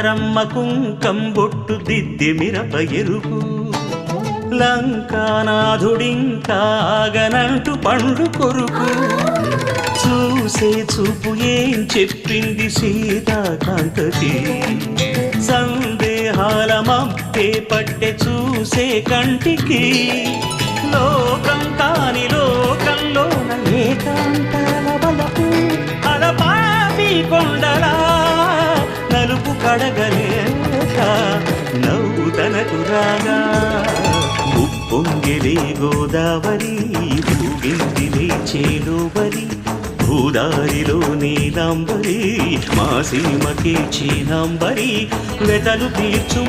కొమరమ్మ కుంకంబొట్టు దిద్ది మిరప ఎరుపు లంకానాథుడింకాగనంటూ పండు కొరుకు చూసే చూపు ఏం చెప్పింది సీతాకాంతకి సందేహాల మప్పే పట్టె చూసే కంటికి లోకం కాని లోకంలోన ఏకాంతాల బలపు అలపాపి కొండలా నలుపు కడగలేక నవ్వు తనకు రాగా ఉప్పొంగిలే గోదావరి ఊగిందిలే చేలోబరి భూదారిలో నీలాంబరి మా సీమకే చీనాంబరి వెతలు తీర్చు